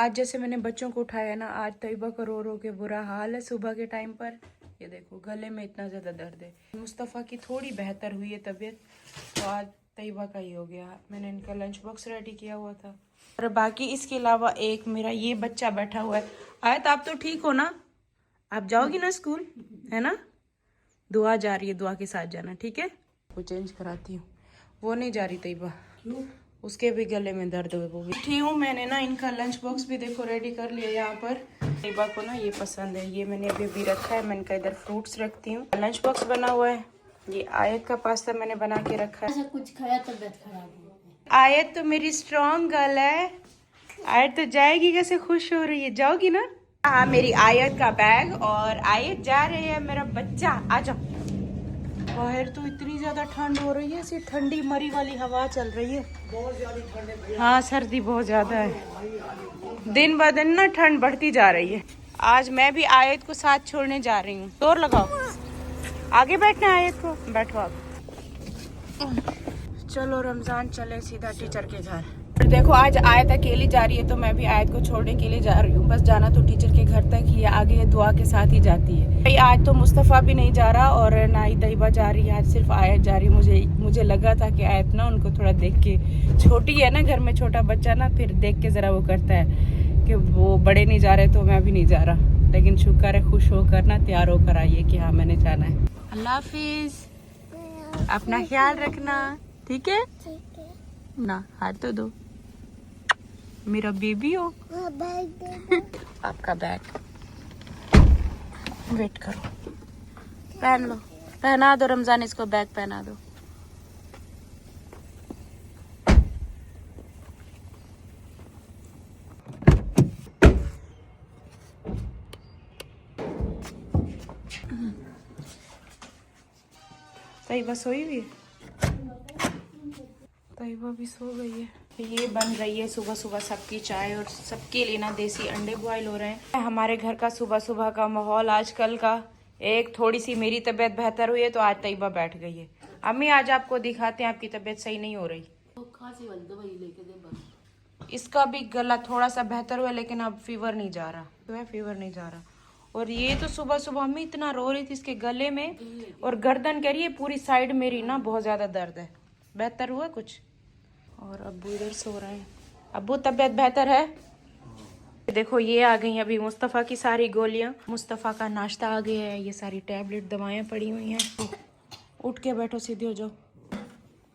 आज जैसे मैंने बच्चों को उठाया ना, आज तैयबा को रो रो के बुरा हाल है सुबह के टाइम पर। ये देखो गले में इतना ज़्यादा दर्द है। मुस्तफ़ा की थोड़ी बेहतर हुई है तबीयत, तो आज तैयबा का ही हो गया। मैंने इनका लंच बॉक्स रेडी किया हुआ था। और बाकी इसके अलावा एक मेरा ये बच्चा बैठा हुआ है। आयत आप तो ठीक हो ना? आप जाओगी ना स्कूल, है ना? दुआ जा रही है, दुआ के साथ जाना, ठीक है? वो चेंज कराती हूँ। वो नहीं जा रही तैयबा, उसके भी गले में दर्द हुए। वो भी ठीक हूँ। मैंने ना इनका लंच बॉक्स भी देखो रेडी कर लिया यहाँ पर। तैयबा को ना ये पसंद है, ये मैंने अभी रखा है। मैं इनका इधर फ्रूट्स रखती हूँ। लंच बॉक्स बना हुआ है। ये आयत का पास्ता मैंने बना के रखा है। कुछ खाया तबीयत खराब हो। आयत तो मेरी स्ट्रॉन्ग गर्ल है। आयत तो जाएगी, कैसे खुश हो रही है। जाओगी ना? हाँ, मेरी आयत का बैग और आयत जा रही है। मेरा बच्चा आ जाओ। बाहर तो इतनी ज्यादा ठंड हो रही है, ऐसी ठंडी मरी वाली हवा चल रही है। बहुत ज्यादा ठंड है। हाँ, सर्दी बहुत ज्यादा है। दिन ब दिन ना ठंड बढ़ती जा रही है। आज मैं भी आयत को साथ छोड़ने जा रही हूँ। जोर लगाओ, आगे बैठना है आयत को। बैठो आप। चलो रमजान चले सीधा टीचर के घर। देखो आज आयत अकेली जा रही है, तो मैं भी आयत को छोड़ने के लिए जा रही हूँ। बस जाना तो टीचर के घर तक ही, आगे दुआ के साथ ही जाती है। भाई आज तो मुस्तफ़ा भी नहीं जा रहा और ना ही तैयबा जा रही है। आज सिर्फ आयत जा रही है। मुझे लगा था कि आयत ना उनको थोड़ा देख के, छोटी है ना घर में, छोटा बच्चा ना फिर देख के जरा वो करता है कि वो बड़े नहीं जा रहे तो मैं भी नहीं जा रहा। लेकिन शुक्र है, खुश होकर ना तैयार होकर आई है कि हाँ मैंने जाना है। अल्लाह हाफिज, अपना ख्याल रखना, ठीक है ना? हाथ तो दो, मेरा बेबी हो। आपका बैग वेट करो, पहन लो, पहना दो रमजान, इसको बैग पहना दो। तैयबा सोई हुई है? तैयबा भी सो गई है। ये बन रही है सुबह सुबह सबकी चाय, और सबके लिए ना देसी अंडे बॉईल हो रहे हैं। हमारे घर का सुबह सुबह का माहौल आजकल का। एक थोड़ी सी मेरी तबीयत बेहतर हुई है तो आज तैयबा बैठ गई है। अम्मी आज आपको दिखाते हैं, आपकी तबीयत सही नहीं हो रही। इसका भी गला थोड़ा सा बेहतर हुआ, लेकिन अब फीवर नहीं जा रहा। तो है, फीवर नहीं जा रहा। और ये तो सुबह सुबह अम्मी इतना रो रही थी इसके गले में और गर्दन, कह रही है पूरी साइड मेरी ना बहुत ज्यादा दर्द है। बेहतर हुआ कुछ? और अब्बू इधर सो रहे हैं। अब्बू तबीयत बेहतर है? देखो ये आ गई अभी मुस्तफ़ा की सारी गोलियां। मुस्तफ़ा का नाश्ता आ गया है। ये सारी टैबलेट दवाएं पड़ी हुई हैं। उठ के बैठो, सीधे हो जाओ।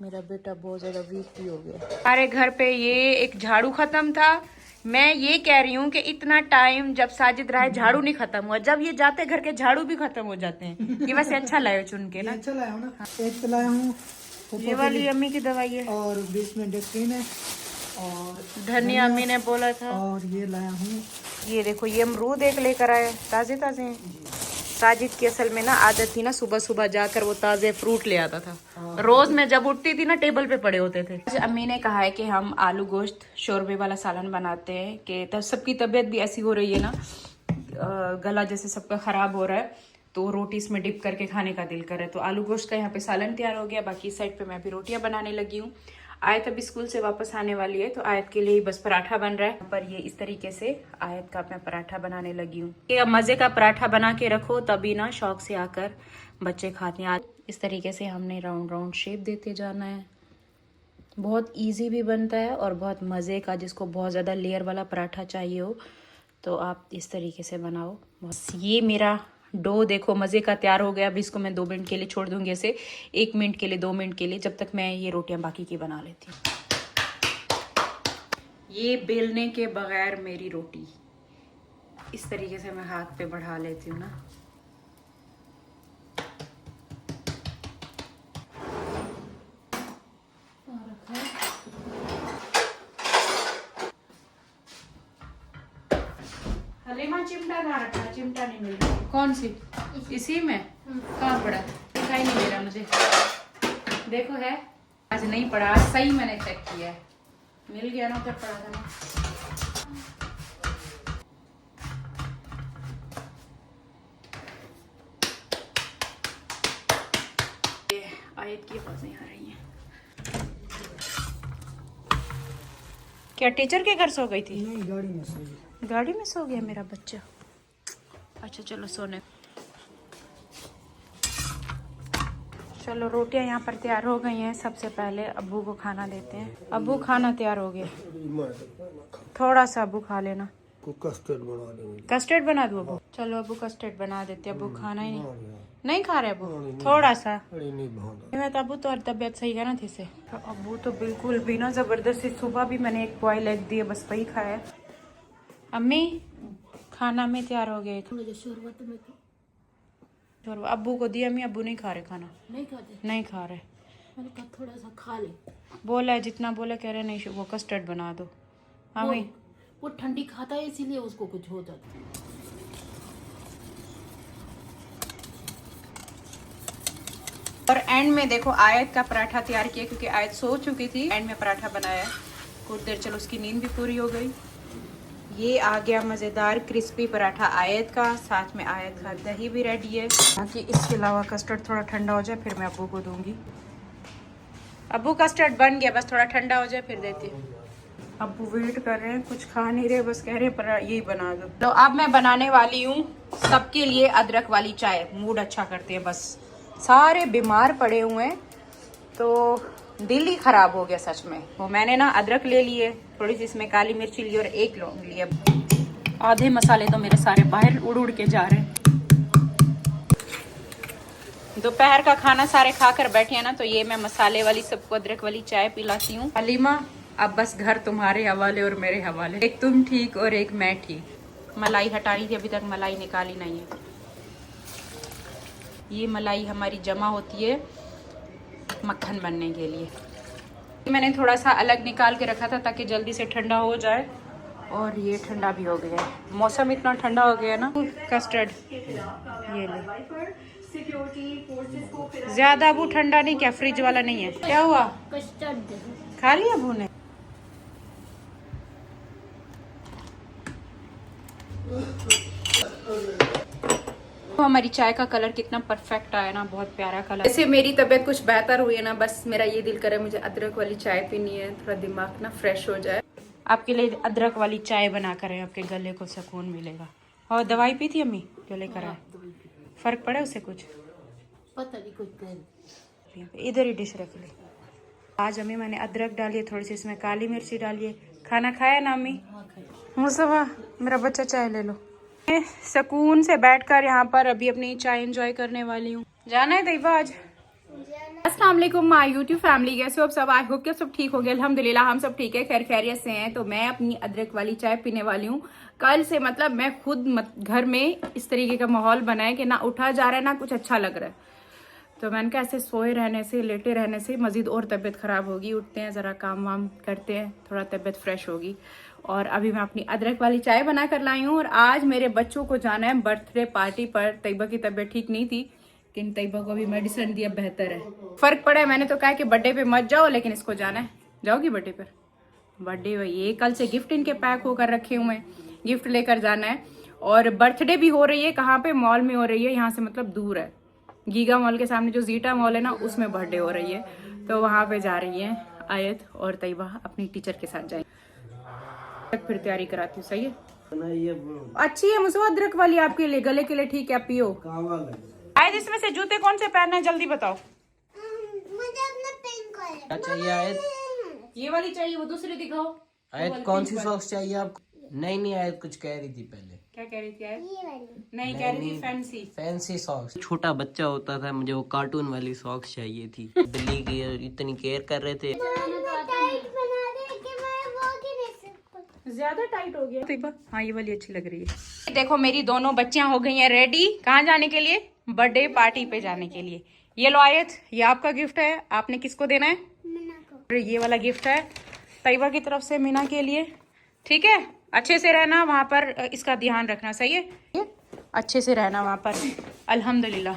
मेरा बेटा बहुत ज्यादा वीक भी हो गया। हमारे घर पे ये एक झाड़ू खत्म था। मैं ये कह रही हूँ कि इतना टाइम जब साजिद रहा है झाड़ू नहीं खत्म हुआ। जब ये जाते घर के झाड़ू भी खत्म हो जाते हैं। ये वैसे अच्छा लाए चुन के ना। अच्छा लाया हूँ ना। एक तो लाया हूँ, ये वाली अम्मी की दवाई है, और बीच में डेक्स्ट्रीन है, और धनिया अम्मी ने बोला था। और ये लाया हूँ। ये देखो ये अमरूद एक लेकर आए, ताजे ताजे हैं। साजिद की असल में ना आदत थी ना, सुबह सुबह जाकर वो ताजे फ्रूट ले आता था। रोज मैं जब उठती थी ना टेबल पे पड़े होते थे। अम्मी ने कहा है कि हम आलू गोश्त शोरबे वाला सालन बनाते हैं, कि तब सबकी तबीयत भी ऐसी हो रही है ना, गला जैसे सबका खराब हो रहा है, तो रोटी इसमें डिप करके खाने का दिल करे। तो आलू गोश्त का यहाँ पे सालन तैयार हो गया। बाकी साइड पे मैं भी रोटियां बनाने लगी हूँ। आयत अभी स्कूल से वापस आने वाली है, तो आयत के लिए बस पराठा बन रहा है। पर ये इस तरीके से आयत का मैं पराठा बनाने लगी हूँ। अब मजे का पराठा बना के रखो, तभी ना शौक से आकर बच्चे खाते हैं। इस तरीके से हमने राउंड राउंड शेप देते जाना है। बहुत इजी भी बनता है और बहुत मज़े का। जिसको बहुत ज़्यादा लेयर वाला पराठा चाहिए हो तो आप इस तरीके से बनाओ। बस ये मेरा डो देखो मज़े का तैयार हो गया। अभी इसको मैं 2 मिनट के लिए छोड़ दूंगी, ऐसे 1 मिनट के लिए 2 मिनट के लिए, जब तक मैं ये रोटियां बाकी की बना लेती हूँ। ये बेलने के बगैर मेरी रोटी इस तरीके से मैं हाथ पे बढ़ा लेती हूँ ना। हलीमा चिमटा ना रखना, चिमटा नहीं मिल रहा। कौन सी? इसी में कहाँ पड़ा? दिखाई नहीं दे रहा मुझे। देखो है, आज नहीं पड़ा, आज सही मैंने चेक किया है। मिल गया ना, उधर पड़ा था ना। आयत की आवाजें आ रही हैं। क्या टीचर के घर सो गई थी? नहीं, गाड़ी में सो गई। गाड़ी में सो गया मेरा बच्चा। अच्छा चलो सोने। चलो रोटियां यहाँ पर तैयार हो गई हैं। सबसे पहले अब्बू को खाना देते हैं। अब्बू खाना तैयार हो गया, थोड़ा सा अब्बू खा लेना। कस्टर्ड बना देंगे। कस्टर्ड बना दूँ अब्बू? चलो अब्बू कस्टर्ड बना देते। अब्बू खाना ही नहीं खा रहे अब्बू, थोड़ा सा। मैं तो अब्बू तो और तबियत सही है ना थी से। तो अब्बू तो बिल्कुल भी ना, जबरदस्ती। सुबह भी मैंने एक बॉयल एग दिए, बस वही खाया। अम्मी खाना में तैयार हो गए। अब्बू को दिया, अम्मी अब्बू नहीं खा रहे खाना। नहीं खाते? नहीं खा रहे। मैंने कहा थोड़ा सा खा ले। बोला है जितना बोला, कह रहे नहीं वो कस्टर्ड बना दो। अम्मी वो ठंडी खाता है इसीलिए उसको कुछ हो जाता है। और एंड में देखो आयत का पराठा तैयार किया, क्योंकि आयत सो चुकी थी। एंड में पराठा बनाया कुछ देर, चलो उसकी नींद भी पूरी हो गई। ये आ गया मज़ेदार क्रिस्पी पराठा आयत का, साथ में आयत का दही भी रेडी है। बाकी इसके अलावा कस्टर्ड थोड़ा ठंडा हो जाए फिर मैं अब्बू को दूंगी। अब्बू कस्टर्ड बन गया, बस थोड़ा ठंडा हो जाए फिर देती हूँ। अब्बू वेट कर रहे हैं, कुछ खा नहीं रहे, बस कह रहे हैं पर यही बना दो। तो अब मैं बनाने वाली हूँ सबके लिए अदरक वाली चाय। मूड अच्छा करते हैं, बस सारे बीमार पड़े हुए हैं तो दिल ही खराब हो गया सच में। वो मैंने ना अदरक ले लिए, थोड़ी सी इसमें काली मिर्ची ली और एक लौंग लिया। आधे मसाले तो मेरे सारे बाहर उड़ उड़ के जा रहे हैं। दोपहर का खाना सारे खाकर बैठे हैं ना, तो ये मैं मसाले वाली सबको अदरक वाली चाय पिलाती हूँ। हलीमा अब बस घर तुम्हारे हवाले और मेरे हवाले, एक तुम ठीक और एक मैं ठीक। मलाई हटानी थी, अभी तक मलाई निकाली नहीं है। ये मलाई हमारी जमा होती है मक्खन बनने के लिए। मैंने थोड़ा सा अलग निकाल के रखा था ताकि जल्दी से ठंडा हो जाए, और ये ठंडा भी हो गया है। मौसम इतना ठंडा हो गया ना। कस्टर्ड ये ले, ज्यादा अबू ठंडा नहीं, क्या फ्रिज वाला नहीं है? क्या हुआ, कस्टर्ड खा लिया अबू ने? तो हमारी चाय का कलर कितना परफेक्ट आया ना, बहुत प्यारा कलर। जैसे मेरी तबीयत कुछ बेहतर हुई है ना, बस मेरा ये दिल करे मुझे अदरक वाली चाय पीनी है, थोड़ा दिमाग ना फ्रेश हो जाए। आपके लिए अदरक वाली चाय बना कर है, आपके गले को सुकून मिलेगा। और दवाई पी थी अम्मी जो लेकर आए? फर्क पड़ा उसे कुछ? पता नहीं कुछ। इधर ही डिश रख ली। आज अम्मी मैंने अदरक डाली है, थोड़ी सी इसमें काली मिर्ची डाली है। खाना खाया ना अम्मी? मुस्तफा मेरा बच्चा चाय ले लो। मैं सुकून से बैठकर यहाँ पर अभी अपनी चाय एंजॉय करने वाली हूँ। जाना है तैयबा आज? अस्सलाम वालेकुम माय यूट्यूब फैमिली, कैसे हो आप सब? आई होप कि सब ठीक हो गए। अल्हम्दुलिल्लाह हम सब ठीक है, खैर खैरियत से हैं। तो मैं अपनी अदरक वाली चाय पीने वाली हूँ। कल से मतलब मैं खुद घर में इस तरीके का माहौल बना है कि ना उठा जा रहा है ना कुछ अच्छा लग रहा है। तो मैंने कहा ऐसे सोए रहने से, लेटे रहने से मज़ीद और तबीयत ख़राब होगी। उठते हैं ज़रा काम वाम करते हैं, थोड़ा तबीयत फ्रेश होगी। और अभी मैं अपनी अदरक वाली चाय बना कर लाई हूँ। और आज मेरे बच्चों को जाना है बर्थडे पार्टी पर। तैयबा की तबीयत ठीक नहीं थी, लेकिन तैयबा को अभी मेडिसिन दिया, बेहतर है, फ़र्क पड़ा है। मैंने तो कहा कि बर्थडे पे मत जाओ, लेकिन इसको जाना है। जाओगी बर्थडे पर? बर्थडे वही ये कल से गिफ्ट इनके पैक होकर रखे हुए हैं, गिफ्ट लेकर जाना है। और बर्थडे भी हो रही है, कहाँ पे? मॉल में हो रही है, यहाँ से मतलब दूर है। गीगा मॉल के सामने जो जीटा मॉल है ना, उसमें बर्थडे हो रही है, तो वहाँ पे जा रही है आयत और तैयबा अपनी टीचर के साथ जाएंगे। फिर तैयारी कराती हूँ, सही है? अच्छी है मुझे अदरक वाली, आपके लिए गले के लिए ठीक है, आप पियो। आयत इसमें से जूते कौन से पहनना है जल्दी बताओ। मुझे अपना पिंक वाला क्या चाहिए आयत? ये वाली चाहिए, वो दूसरी दिखाओ। आयत कौन सी सॉक्स चाहिए आपको? नहीं आयत कुछ कह रही थी पहले। क्या कह रही थी आयत? ये वाली नहीं कह रही थी फैंसी। Fancy socks. छोटा बच्चा होता था, मुझे वो कार्टून वाली सॉक्स चाहिए थी। बिल्ली की इतनी केयर कर रहे थे। टाइट बना दे कि मैं वो की नहीं सकती। ज्यादा टाइट हो गया। हाँ ये वाली अच्छी लग रही है। देखो मेरी दोनों बच्चियां हो गई हैं रेडी। कहाँ जाने के लिए? बर्थडे पार्टी पे जाने के लिए। ये लो आयत, ये आपका गिफ्ट है, आपने किसको देना है? मीना को। और ये वाला गिफ्ट है तैयबा की तरफ से मीना के लिए। ठीक है, अच्छे से रहना वहाँ पर, इसका ध्यान रखना, सही है? अच्छे से रहना वहाँ पर, अल्हम्दुलिल्लाह।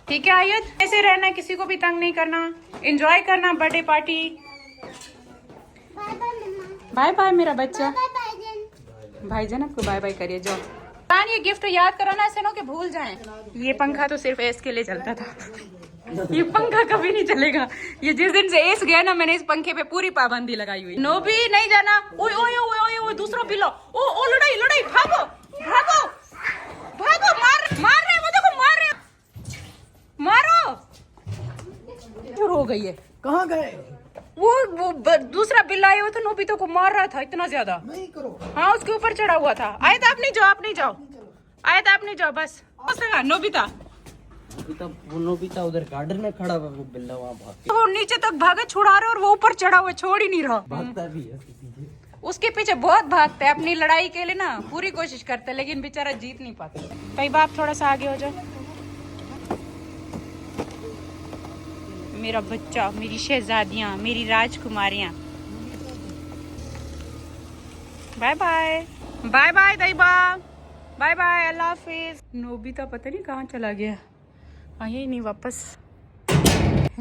ठीक है आयत, ऐसे रहना, किसी को भी तंग नहीं करना, एंजॉय करना बर्थडे पार्टी। बाय बाय मम्मा। बाय बाय मेरा बच्चा। बाय भाईजान। भाईजान आपको बाय बाय करिए, जाओ। ये गिफ्ट याद कराना, ऐसे ना कि भूल जाएं। ये पंखा तो सिर्फ ऐस के लिए चलता था। ये पंखा कभी नहीं चलेगा। ये जिस दिन से एस गया ना, मैंने इस पंखे पे पूरी पाबंदी लगाई हुई। नोबी नहीं जाना। ओए ओए ओए ओए ओए, दूसरा बिल्लो। ओ लड़ाई लड़ाई, भागो भागो भागो, मार रहे वो, देखो मार रहे, मारो। चुर हो गई है। कहाँ गए? वो दूसरा बिल्ला आया हुआ था, नोबिता को मार रहा था इतना ज्यादा। नहीं करो। हाँ, उसके ऊपर चढ़ा हुआ था। आए तो आप नहीं जाओ, आप नहीं जाओ, आए तो आप नहीं जाओ, बस नोबिता। वो नोबिता उधर गार्डन में खड़ा हुआ, वो बिल्ला वहाँ भागते वो नीचे तक भागा, छुड़ा रहे, और वो ऊपर चढ़ा हुआ, छोड़ ही नहीं रहा। भागता भी है। उसके पीछे बहुत भागते हैं, अपनी लड़ाई के लिए ना पूरी कोशिश करते हैं, लेकिन बेचारा जीत नहीं पाता। कई बार थोड़ा सा आगे हो जाओ। मेरा बच्चा, मेरी शहजादियां, मेरी राजकुमारियां। बाय बाय बाय बाय दैबा, बाय बाय, अल्लाह हाफिज। नोबिता पता नहीं कहाँ चला गया, आया ही नहीं वापस।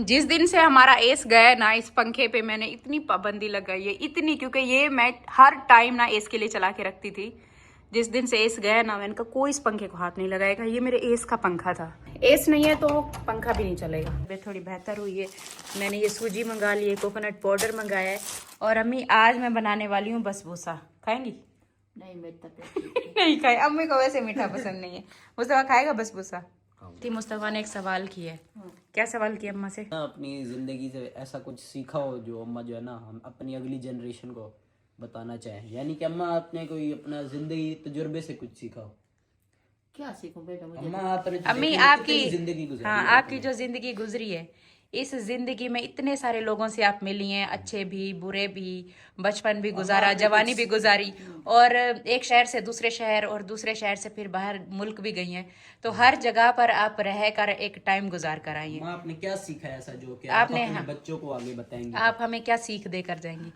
जिस दिन से हमारा एस गया ना, इस पंखे पे मैंने इतनी पाबंदी लगाई है, इतनी, क्योंकि ये मैं हर टाइम ना एस के लिए चला के रखती थी। जिस दिन से एस गया ना, मैंने कहा कोई इस पंखे को हाथ नहीं लगाएगा, ये मेरे एस का पंखा था। एस नहीं है तो पंखा भी नहीं चलेगा। वे थोड़ी बेहतर हुई है, मैंने ये सूजी मंगा ली है, कोकोनट पाउडर मंगाया है, और अम्मी आज मैं बनाने वाली हूँ बसबूसा। खाएंगी? नहीं मीठा नहीं खाए, अम्मी को वैसे मीठा पसंद नहीं है। मुस्तफा खाएगा बसबूसा? मुस्तफा ने एक सवाल किया है। क्या सवाल किया अम्मा से? अपनी जिंदगी से ऐसा कुछ सीखा हो जो अम्मा जो है ना, हम अपनी अगली जनरेशन को बताना चाहें, यानी कि अम्मा आपने कोई अपना जिंदगी तजुर्बे से कुछ सीखा हो। क्या सीखूं बेटा मुझे? अम्मा आपने अम्मी आपकी जिंदगी गुजरी, हाँ, आपकी जो जिंदगी गुजरी है, इस जिंदगी में इतने सारे लोगों से आप मिली हैं, अच्छे भी बुरे भी, बचपन भी गुजारा, जवानी भी गुजारी, और एक शहर से दूसरे शहर, और दूसरे शहर से फिर बाहर मुल्क भी गई हैं, तो हर जगह पर आप रह कर एक टाइम गुजार कर आई हैं। अम्मा आपने क्या सीखा है ऐसा जो कि आपने आप अपने बच्चों को आगे बताएंगे? आप हमें क्या सीख देकर जाएंगी?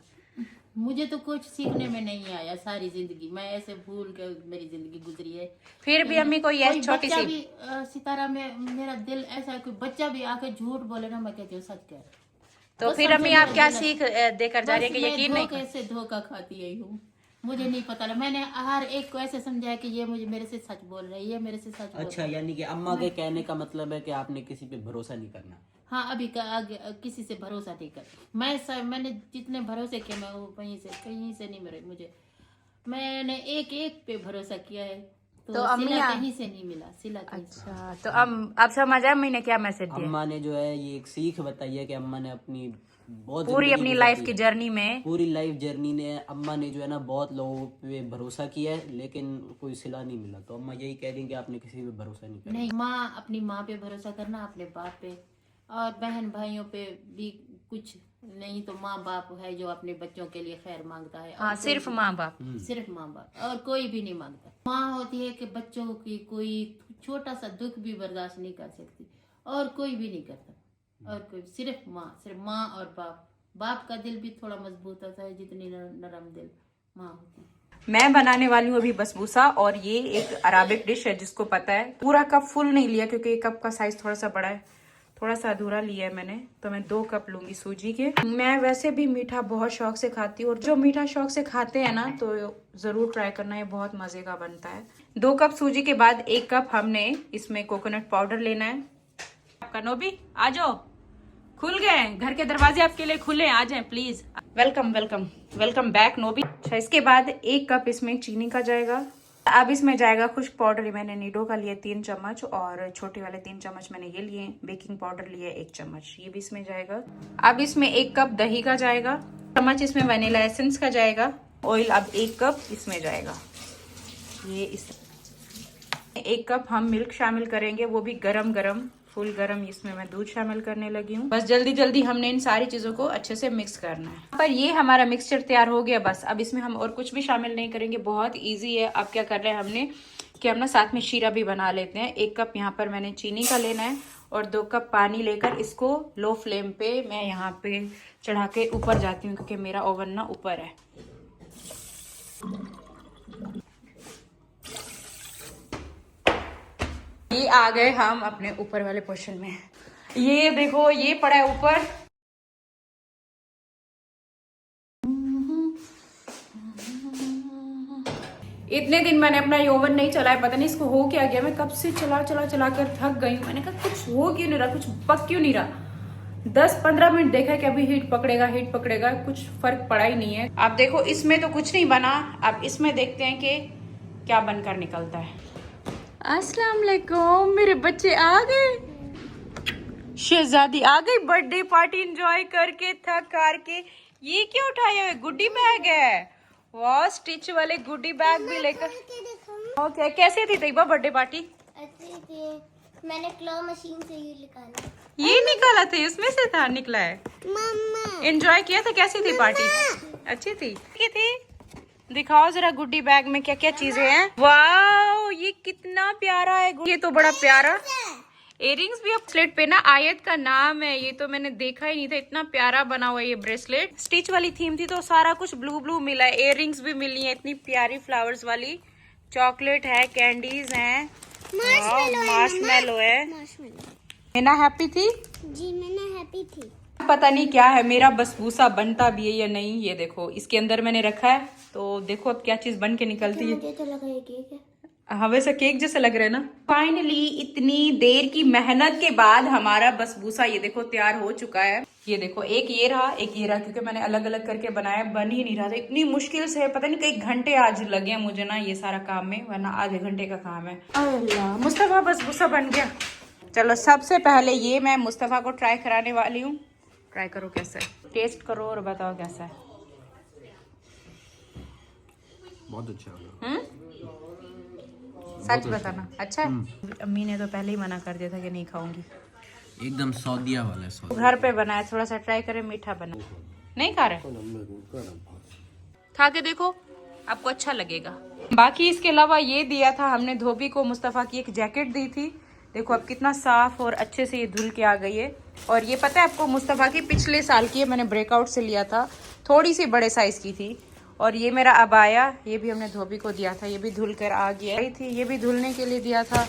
मुझे तो कुछ सीखने में नहीं आया सारी जिंदगी, मैं ऐसे भूल के मेरी जिंदगी गुजरी है। फिर भी अम्मी कोई ऐसी छोटी बच्चा सी भी सितारा में मेरा दिल ऐसा है, कोई बच्चा भी आके झूठ बोले ना, मैं कहती हूँ सच कह। तो बस फिर अम्मी समझो आप क्या मेरा- सीख देकर जा रही है कि यकीन नहीं? कैसे धोखा खाती आई हूँ, मुझे नहीं पता। मैंने हर एक को ऐसे समझाया कि ये मुझे मेरे से सच बोल रही है, मेरे से सच बोल अच्छा, यानी कि अम्मा के कहने का मतलब है कि आपने किसी पे भरोसा नहीं करना। हाँ, अभी का आगे किसी से भरोसा नहीं कर। मैंने जितने भरोसे किए, मैं वो कहीं से नहीं मिले मुझे। मैंने एक पे भरोसा किया है, तो अम्मी सिला कहीं से नहीं मिला, सिला कहीं से। अच्छा, तो अब समझ आया अम्मी ने क्या मैसेज दिया? अम्मा ने जो है ये एक सीख बताई है कि अम्मा ने अपनी बहुत पूरी जिंदगी अपनी गुजारी लाइफ है। की जर्नी में पूरी लाइफ जर्नी ने अम्मा ने जो है ना बहुत लोगों पे भरोसा किया है, लेकिन कोई सिला नहीं मिला। तो अम्मा यही कह रही हैं कि आपने किसी पे भरोसा नहीं किया। नहीं, अपनी माँ पे भरोसा करना, अपने बाप पे, और बहन भाइयों पे भी कुछ नहीं, तो माँ बाप है जो अपने बच्चों के लिए खैर मांगता है। हाँ, सिर्फ माँ बाप। सिर्फ माँ बाप, और कोई भी नहीं मांगता। माँ होती है कि बच्चों की कोई छोटा सा दुख भी बर्दाश्त नहीं कर सकती, और कोई भी नहीं करता। और कोई सिर्फ माँ और बाप। बाप का दिल भी थोड़ा मजबूत होता है जितनी नरम दिल माँ होती है। मैं बनाने वाली हूँ अभी बसबूसा, और ये एक अराबिक डिश है जिसको पता है। पूरा कप फुल नहीं लिया क्योंकि ये कप का साइज थोड़ा सा बड़ा है, थोड़ा सा अधूरा लिया है मैंने, तो मैं 2 कप लूंगी सूजी के। मैं वैसे भी मीठा बहुत शौक से खाती हूँ, और जो मीठा शौक से खाते हैं ना, तो जरूर ट्राई करना, ये बहुत मजे का बनता है। 2 कप सूजी के बाद 1 कप हमने इसमें कोकोनट पाउडर लेना है। आपका नोबी आ जाओ, खुल गए घर के दरवाजे आपके लिए खुले, आ जाएं please. Welcome welcome welcome back नोबी। अच्छा, इसके बाद 1 कप इसमें चीनी का जाएगा। अब इसमें जाएगा खुश्क पाउडर, मैंने नीडो का लिया 3 चम्मच, और छोटे वाले 3 चम्मच मैंने ये लिए। बेकिंग पाउडर लिया 1 चम्मच, ये भी इसमें जाएगा। अब इसमें 1 कप दही का जाएगा, चम्मच इसमें वनीला एसेंस का जाएगा। ऑयल अब 1 कप इसमें जाएगा। ये इस 1 कप हम मिल्क शामिल करेंगे, वो भी गरम गरम, फुल गरम। इसमें मैं दूध शामिल करने लगी हूँ। बस जल्दी जल्दी हमने इन सारी चीजों को अच्छे से मिक्स करना है। पर ये हमारा मिक्सचर तैयार हो गया बस। अब इसमें हम और कुछ भी शामिल नहीं करेंगे, बहुत इजी है। अब क्या कर रहे हैं हमने कि हम ना साथ में शीरा भी बना लेते हैं। 1 कप यहाँ पर मैंने चीनी का लेना है, और 2 कप पानी लेकर इसको लो फ्लेम पे मैं यहाँ पे चढ़ा के ऊपर जाती हूँ, क्योंकि मेरा ओवन ना ऊपर है। ये आ गए हम अपने ऊपर वाले पोर्शन में। ये देखो, ये पड़ा है ऊपर। इतने दिन मैंने अपना ये ओवन नहीं चलाया, पता नहीं इसको हो क्या गया। मैं कब से चला कर थक गई हूँ। मैंने कहा कुछ हो क्यों नहीं रहा, कुछ पक क्यों नहीं रहा। 10-15 मिनट देखा कि अभी हीट पकड़ेगा, कुछ फर्क पड़ा ही नहीं है। अब देखो इसमें तो कुछ नहीं बना, अब इसमें देखते हैं कि क्या बनकर निकलता है। अस्सलाम वालेकुम, मेरे बच्चे आ गए, शहजादी आ गई बर्थडे पार्टी एंजॉय करके थक हार के। ये क्या उठाया हुआ है? गुड्डी बैग है। वाह, स्टिच वाले गुड्डी बैग भी लेकर। ओके, कैसे थी तैयबा बर्थडे पार्टी? अच्छी थी, मैंने क्लॉ मशीन से ये निकाला। ये निकाला था, उसमें से था निकला है। मम्मा एंजॉय किया था? कैसी थी पार्टी? अच्छी थी। क्या थी? दिखाओ जरा गुड्डी बैग में क्या क्या चीजें हैं। वाओ, ये कितना प्यारा है। ये तो बड़ा प्यारा। इयररिंग्स भी अब ब्रेसलेट पे ना आयत का नाम है। ये तो मैंने देखा ही नहीं था, इतना प्यारा बना हुआ है ये ब्रेसलेट। स्टिच वाली थीम थी तो सारा कुछ ब्लू मिला है। इयररिंग्स भी मिली है इतनी प्यारी फ्लावर्स वाली। चॉकलेट है, कैंडीज है, मार्शमेलो है। मीना हैप्पी थी जी, मैंने हैप्पी थी। पता नहीं क्या है, मेरा बसबूसा बनता भी है या नहीं। ये देखो इसके अंदर मैंने रखा है, तो देखो अब क्या चीज बन के निकलती है। मुझे तो लगा ये केक है। हाँ, वैसे केक जैसा लग रहा है ना। फाइनली इतनी देर की मेहनत के बाद हमारा बसबूसा ये देखो तैयार हो चुका है। ये देखो एक ये रहा, क्योंकि मैंने अलग अलग करके बनाया, बन ही नहीं रहा था। इतनी मुश्किल से, पता नहीं कई घंटे आज लगे हैं मुझे ना ये सारा काम में, वरना आधे घंटे का काम है। अल्लाह, मुस्तफा बसबूसा बन गया। चलो सबसे पहले ये मैं मुस्तफा को ट्राई कराने वाली हूँ। ट्राई करो कैसा है, टेस्ट करो और बताओ कैसा है। बहुत अच्छा। सच बताना अच्छा है। अम्मी ने तो पहले ही मना कर दिया था कि नहीं खाऊंगी। एकदम सौदिया वाला सौदिया। घर पे बनाया, थोड़ा सा ट्राई करें, मीठा बना। नहीं खा रहे? खा के देखो, आपको अच्छा लगेगा। बाकी इसके अलावा ये दिया था हमने धोबी को, मुस्तफा की एक जैकेट दी थी। देखो अब कितना साफ और अच्छे से ये धुल के आ गई है। और ये पता है आपको, मुस्तफा की पिछले साल की है, मैंने ब्रेकआउट से लिया था, थोड़ी सी बड़े साइज की थी। और ये मेरा अबाया, ये भी हमने धोबी को दिया था, ये भी धुल कर आ गया थी। ये भी धुलने के लिए दिया था,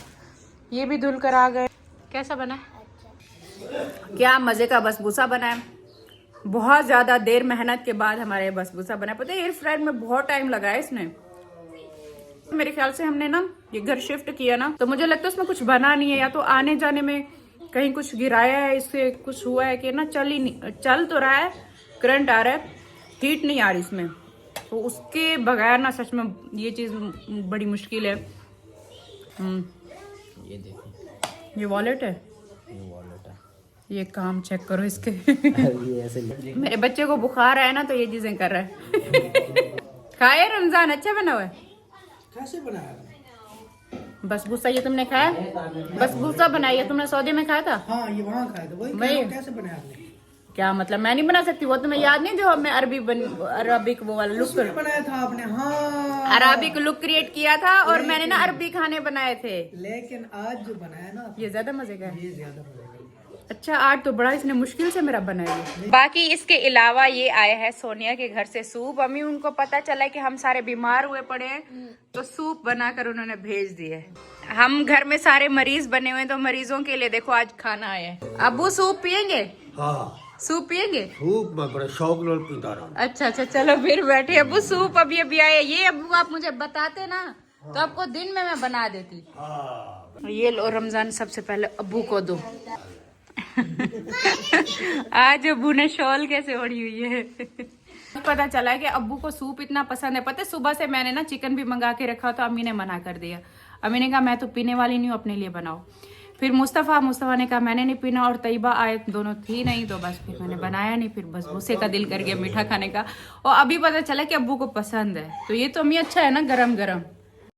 ये भी धुल कर आ गए। कैसा बना है? क्या मजे का बसबूसा बना है। बहुत ज्यादा देर मेहनत के बाद हमारे बसबूसा बना है। पता है एयर फ्रायर में बहुत टाइम लगा है इसने। मेरे ख्याल से हमने ना ये घर शिफ्ट किया ना, तो मुझे लगता है उसमें कुछ बना नहीं है, या तो आने जाने में कहीं कुछ गिराया है, इससे कुछ हुआ है कि ना चल तो रहा है, करंट आ रहा है, हीट नहीं आ रही इसमें। तो उसके बगैर ना सच में ये चीज बड़ी मुश्किल है। ये देखो, ये वॉलेट है, ये वॉलेट है। ये काम चेक करो इसके। ये ऐसे मेरे बच्चे को बुखार आया ना तो ये चीजें कर रहा है। खाए रमजान, अच्छा बना हुआ है। कैसे बनाया? बसबूसा ये तुमने खाया? बसबूसा बनाई है तुमने, सऊदी में खाया था? हाँ, ये वहाँ खाया था। वही वही। कैसे बनाया आपने? क्या मतलब मैं नहीं बना सकती? वो तुम्हें याद नहीं जो हमने अरबिक वो वाला लुक बनाया था आपने? हाँ, अरबिक लुक क्रिएट किया था और मैंने ना अरबी खाने बनाए थे। लेकिन आज जो बनाया ना, ये ज्यादा मजे का है। ये ज्यादा मजा आएगा। अच्छा, आज तो बड़ा इसने मुश्किल से मेरा बनाया। बाकी इसके अलावा ये आया है सोनिया के घर से सूप। अम्मी उनको पता चला कि हम सारे बीमार हुए पड़े हैं, तो सूप बनाकर उन्होंने भेज दिए। हम घर में सारे मरीज बने हुए हैं, तो मरीजों के लिए देखो आज खाना आया है। अबू सूप पियेंगे? हाँ, सूप पियेंगे? सूप मैं बड़े शौक नाल पीता रहा। अच्छा, चलो फिर बैठे। अबू सूप अभी आया। ये अबू आप मुझे बताते ना तो आपको दिन में मैं बना देती। ये लो रमजान, सबसे पहले अबू को दो। आज अबू ने शॉल कैसे ओढ़ी हुई है। पता चला कि अब्बू को सूप इतना पसंद है। पता है सुबह से मैंने ना चिकन भी मंगा के रखा, तो अम्मी ने मना कर दिया। अम्मी ने कहा मैं तो पीने वाली नहीं हूँ, अपने लिए बनाओ। फिर मुस्तफ़ा ने कहा मैंने नहीं पीना, और तैयबा आयत दोनों थी नहीं, तो बस फिर मैंने बनाया नहीं। फिर बस भूसे का दिल कर गया मीठा खाने का, और अभी पता चला कि अब्बू को पसंद है। तो ये तो अम्मी अच्छा है ना, गरम गरम।